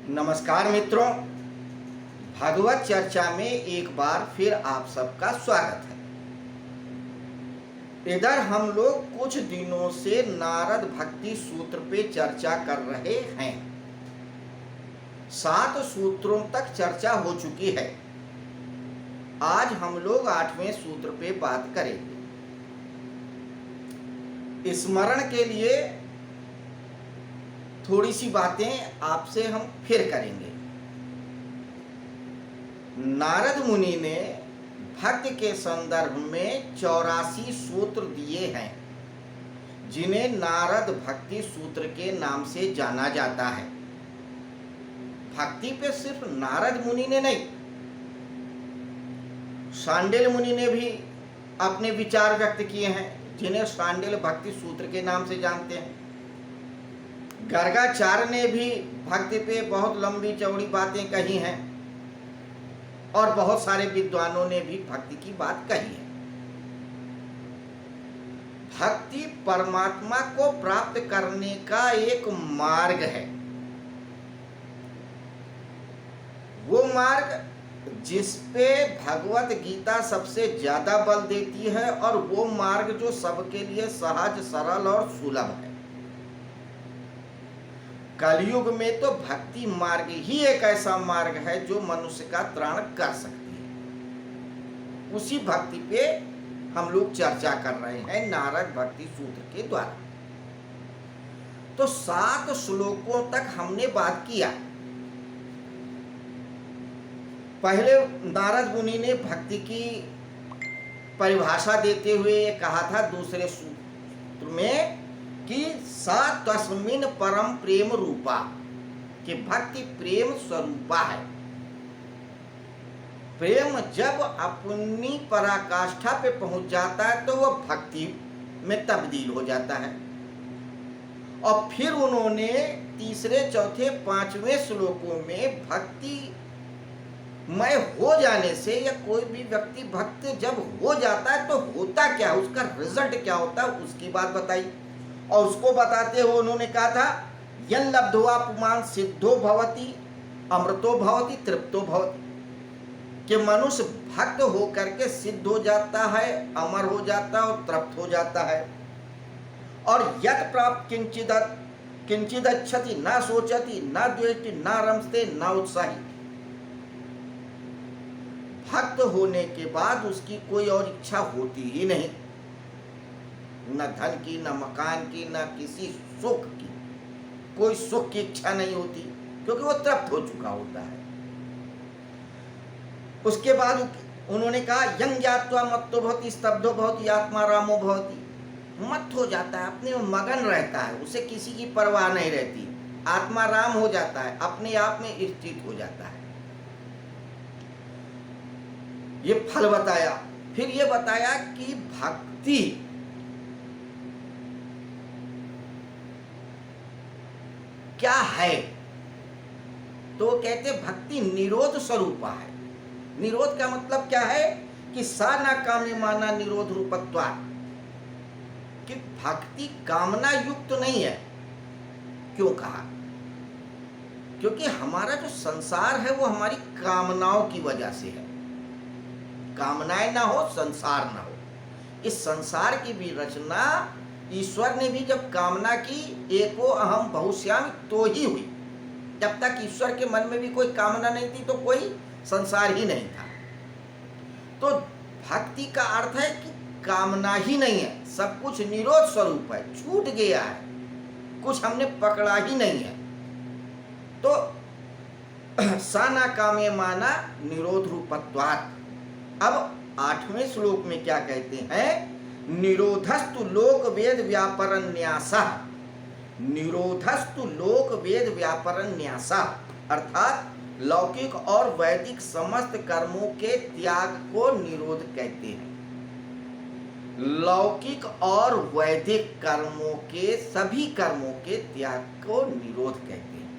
नमस्कार मित्रों, भागवत चर्चा में एक बार फिर आप सबका स्वागत है। इधर हम लोग कुछ दिनों से नारद भक्ति सूत्र पे चर्चा कर रहे हैं। 7 सूत्रों तक चर्चा हो चुकी है। आज हम लोग 8वें सूत्र पे बात करेंगे। स्मरण के लिए थोड़ी सी बातें आपसे हम फिर करेंगे। नारद मुनि ने भक्ति के संदर्भ में 84 सूत्र दिए हैं, जिन्हें नारद भक्ति सूत्र के नाम से जाना जाता है। भक्ति पे सिर्फ नारद मुनि ने नहीं, शांडिल्य मुनि ने भी अपने विचार व्यक्त किए हैं, जिन्हें शांडिल्य भक्ति सूत्र के नाम से जानते हैं। गर्गाचार्य ने भी भक्ति पे बहुत लंबी चौड़ी बातें कही हैं और बहुत सारे विद्वानों ने भी भक्ति की बात कही है। भक्ति परमात्मा को प्राप्त करने का एक मार्ग है। वो मार्ग जिस पे भगवत गीता सबसे ज्यादा बल देती है, और वो मार्ग जो सबके लिए सहज, सरल और सुलभ है। कलयुग में तो भक्ति मार्ग ही एक ऐसा मार्ग है जो मनुष्य का त्राण कर सकती है। उसी भक्ति पे हम लोग चर्चा कर रहे हैं नारद भक्ति सूत्र के द्वारा। तो 7 श्लोकों तक हमने बात किया। पहले नारद मुनि ने भक्ति की परिभाषा देते हुए ये कहा था दूसरे सूत्र में कि सा तस्मिन् परम प्रेम रूपा, कि भक्ति प्रेम स्वरूपा है। प्रेम जब अपनी पराकाष्ठा पे पहुंच जाता है तो वह भक्ति में तब्दील हो जाता है। और फिर उन्होंने तीसरे, चौथे, 5वें श्लोकों में भक्ति मय हो जाने से, या कोई भी व्यक्ति भक्त जब हो जाता है तो होता क्या, उसका रिजल्ट क्या होता है, उसकी बात बताई। और उसको बताते हुए उन्होंने कहा था यन लब्ध्वा पुमान् सिद्धो भवति अमृतो भवति तृप्तो भवति, कि मनुष्य भक्त होकर के सिद्ध हो जाता है, अमर हो जाता है और तृप्त हो जाता है। और यत् प्राप्त किंचिदच्छति न सोचति न द्वेष्टि न रमते न उत्साही। भक्त होने के बाद उसकी कोई और इच्छा होती ही नहीं, न धन की, न मकान की, न किसी सुख की। कोई सुख की इच्छा नहीं होती, क्योंकि वो तृप्त हो चुका होता है। उसके बाद उन्होंने कहा यं ज्ञात्वा मत्तो भवति स्तब्धो भवति आत्मा रामो भवति। मत हो जाता है, अपने में मगन रहता है, उसे किसी की परवाह नहीं रहती, आत्मा राम हो जाता है, अपने आप में स्थित हो जाता है। ये फल बताया। फिर ये बताया कि भक्ति क्या है। तो कहते भक्ति निरोध स्वरूपा है। निरोध का मतलब क्या है कि सा न काम्यमाना निरोध रूपत्वा, कि भक्ति कामना युक्त नहीं है। क्यों कहा? क्योंकि हमारा जो संसार है वो हमारी कामनाओं की वजह से है। कामनाएं ना हो, संसार ना हो। इस संसार की भी रचना ईश्वर ने भी जब कामना की, एको अहम बहुश्यामि, तो ही हुई। जब तक ईश्वर के मन में भी कोई कामना नहीं थी तो कोई संसार ही नहीं था। तो भक्ति का अर्थ है कि कामना ही नहीं है, सब कुछ निरोध स्वरूप है, छूट गया है, कुछ हमने पकड़ा ही नहीं है। तो साना कामे माना निरोध रूपत्वात्। अब 8वें श्लोक में क्या कहते हैं? निरोधस्तु लोक वेद व्यापरण न्यासः। निरोधस्तु लोक वेद व्यापरण न्यासः, अर्थात लौकिक और वैदिक समस्त कर्मों के त्याग को निरोध कहते हैं। लौकिक और वैदिक कर्मों के, सभी कर्मों के त्याग को निरोध कहते हैं।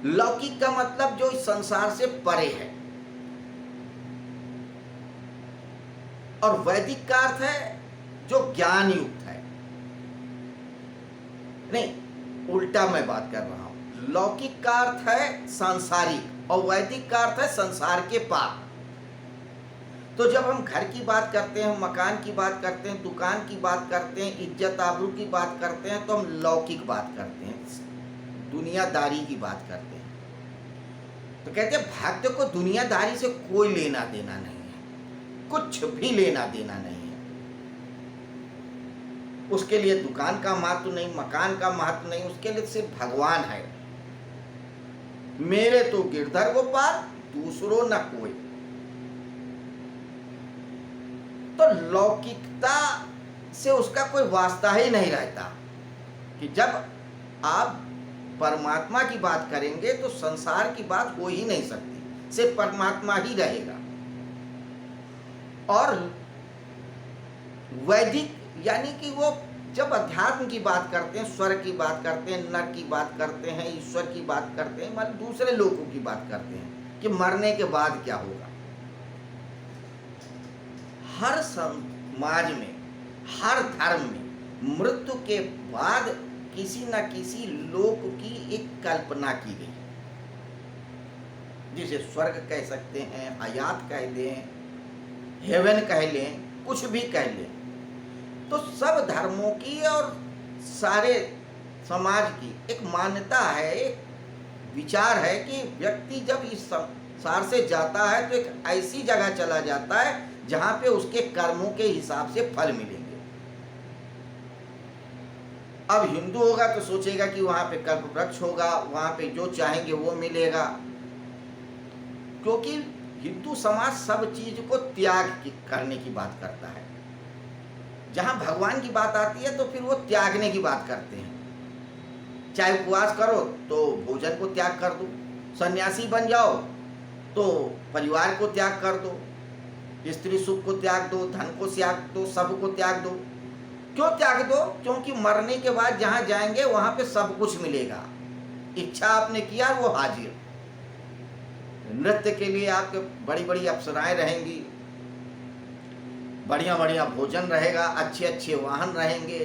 लौकिक का मतलब जो इस संसार से परे है, और वैदिक का अर्थ है जो ज्ञान युक्त है। नहीं, उल्टा मैं बात कर रहा हूं। लौकिक का अर्थ है सांसारिक और वैदिक का अर्थ है संसार के पार। तो जब हम घर की बात करते हैं, मकान की बात करते हैं, दुकान की बात करते हैं, इज्जत आबरू की बात करते हैं, तो हम लौकिक बात करते हैं, दुनियादारी की बात करते हैं। तो कहते हैं भक्त को दुनियादारी से कोई लेना देना नहीं है, कुछ भी लेना देना नहीं है। उसके लिए दुकान का महत्व नहीं, मकान का महत्व नहीं, उसके लिए सिर्फ भगवान है। मेरे तो गिरधर गोपाल, दूसरों न कोई। तो लौकिकता से उसका कोई वास्ता ही नहीं रहता कि जब आप परमात्मा की बात करेंगे तो संसार की बात हो ही नहीं सकती, सिर्फ परमात्मा ही रहेगा। और वैदिक यानी कि वो जब अध्यात्म की बात करते हैं, स्वर्ग की बात करते हैं, नरक की बात करते हैं, ईश्वर की बात करते हैं, मतलब दूसरे लोगों की बात करते हैं कि मरने के बाद क्या होगा। हर समाज में, हर धर्म में मृत्यु के बाद किसी न किसी लोक की एक कल्पना की गई, जिसे स्वर्ग कह सकते हैं, हयात कह दें, हेवन कह लें, कुछ भी कह लें। तो सब धर्मों की और सारे समाज की एक मान्यता है, एक विचार है कि व्यक्ति जब इस संसार से जाता है तो एक ऐसी जगह चला जाता है जहां पे उसके कर्मों के हिसाब से फल मिलेंगे। अब हिंदू होगा तो सोचेगा कि वहां पे कल्प वृक्ष होगा, वहां पे जो चाहेंगे वो मिलेगा, क्योंकि हिंदू समाज सब चीज को त्याग करने की बात करता है। जहां भगवान की बात आती है तो फिर वो त्यागने की बात करते हैं। चाहे उपवास करो तो भोजन को त्याग कर दो, सन्यासी बन जाओ तो परिवार को त्याग कर दो, स्त्री सुख को त्याग दो, धन को त्याग दो, सब को त्याग दो। क्यों त्याग दो? क्योंकि मरने के बाद जहां जाएंगे वहां पे सब कुछ मिलेगा। इच्छा आपने किया वो हाजिर। नृत्य के लिए आपके बड़ी बड़ी अप्सराएं रहेंगी, बढ़िया बढ़िया भोजन रहेगा, अच्छे अच्छे वाहन रहेंगे।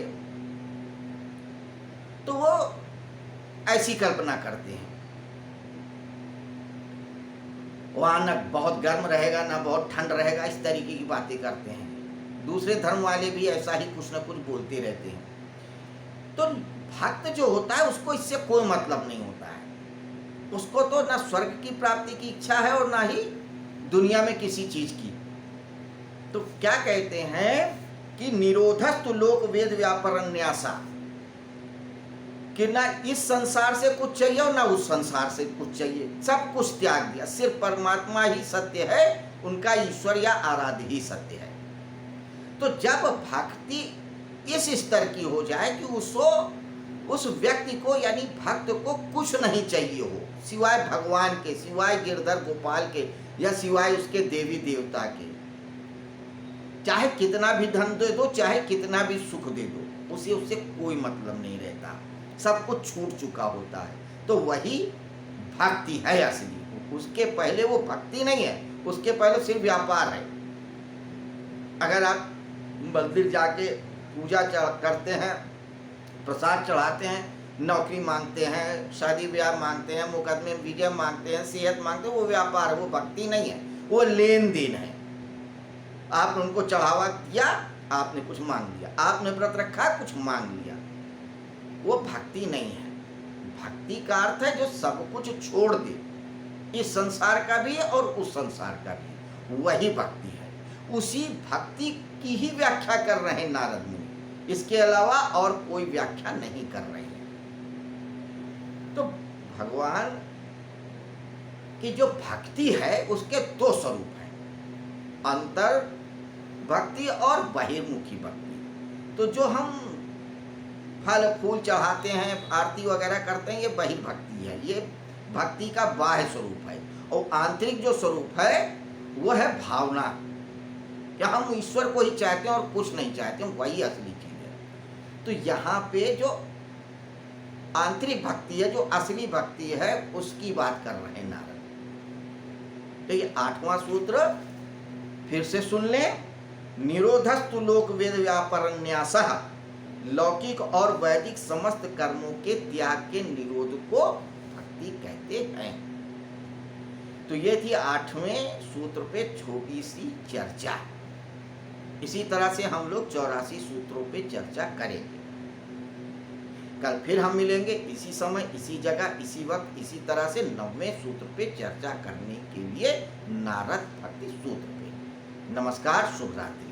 तो वो ऐसी कल्पना करते हैं। वहां न बहुत गर्म रहेगा न बहुत ठंड रहेगा, इस तरीके की बातें करते हैं। दूसरे धर्म वाले भी ऐसा ही कुछ न कुछ बोलते रहते हैं। तो भक्त जो होता है उसको इससे कोई मतलब नहीं होता है। उसको तो ना स्वर्ग की प्राप्ति की इच्छा है और ना ही दुनिया में किसी चीज की। तो क्या कहते हैं कि निरोधस्तु लोक वेद व्यापरन्यासा, कि ना इस संसार से कुछ चाहिए और ना उस संसार से कुछ चाहिए, सब कुछ त्याग दिया। सिर्फ परमात्मा ही सत्य है, उनका ईश्वर या आराध्य ही सत्य है। तो जब भक्ति इस स्तर की हो जाए कि उस व्यक्ति को यानी भक्त को कुछ नहीं चाहिए हो सिवाय भगवान के, सिवाय गिरधर गोपाल के या सिवाय उसके देवी देवता के, चाहे कितना भी धन दे दो, चाहे कितना भी सुख दे दो, उसे उससे कोई मतलब नहीं रहता, सब कुछ छूट चुका होता है। तो वही भक्ति है असली। उसके पहले वो भक्ति नहीं है, उसके पहले सिर्फ व्यापार है। अगर आप मंदिर जाके पूजा करते हैं, प्रसाद चढ़ाते हैं, नौकरी मांगते हैं, शादी ब्याह मांगते हैं, मुकदमे में विजय मांगते हैं, सेहत मांगते हैं, वो व्यापार है, वो भक्ति नहीं है, वो लेन देन है। आपने उनको चढ़ावा दिया, आपने कुछ मांग लिया, आपने व्रत रखा, कुछ मांग लिया, वो भक्ति नहीं है। भक्ति का अर्थ है जो सब कुछ छोड़ दे, इस संसार का भी और उस संसार का भी, वही भक्ति है। उसी भक्ति की ही व्याख्या कर रहे हैं नारद मुनि, इसके अलावा और कोई व्याख्या नहीं कर रहे हैं। तो भगवान की जो भक्ति है उसके दो स्वरूप हैं, अंतर भक्ति और बहिर्मुखी भक्ति। तो जो हम फल फूल चढ़ाते हैं, आरती वगैरह करते हैं, ये बहिर्भक्ति है, ये भक्ति का बाह्य स्वरूप है। और आंतरिक जो स्वरूप है वो है भावना, या हम ईश्वर को ही चाहते हैं और कुछ नहीं चाहते हैं, वही असली चीज है। तो यहाँ पे जो आंतरिक भक्ति है, जो असली भक्ति है, उसकी बात कर रहे हैं नारद। तो ये 8वां सूत्र फिर से सुन लें। निरोधस्तु लोक वेद व्यापरन्यासः, लौकिक और वैदिक समस्त कर्मों के त्याग के निरोध को भक्ति कहते हैं। तो ये थी 8वें सूत्र पे छोटी सी चर्चा। इसी तरह से हम लोग 84 सूत्रों पे चर्चा करेंगे। कल फिर हम मिलेंगे इसी समय, इसी जगह, इसी वक्त, इसी तरह से 9वें सूत्र पे चर्चा करने के लिए, नारद भक्ति सूत्र पे। नमस्कार, शुभ रात्रि।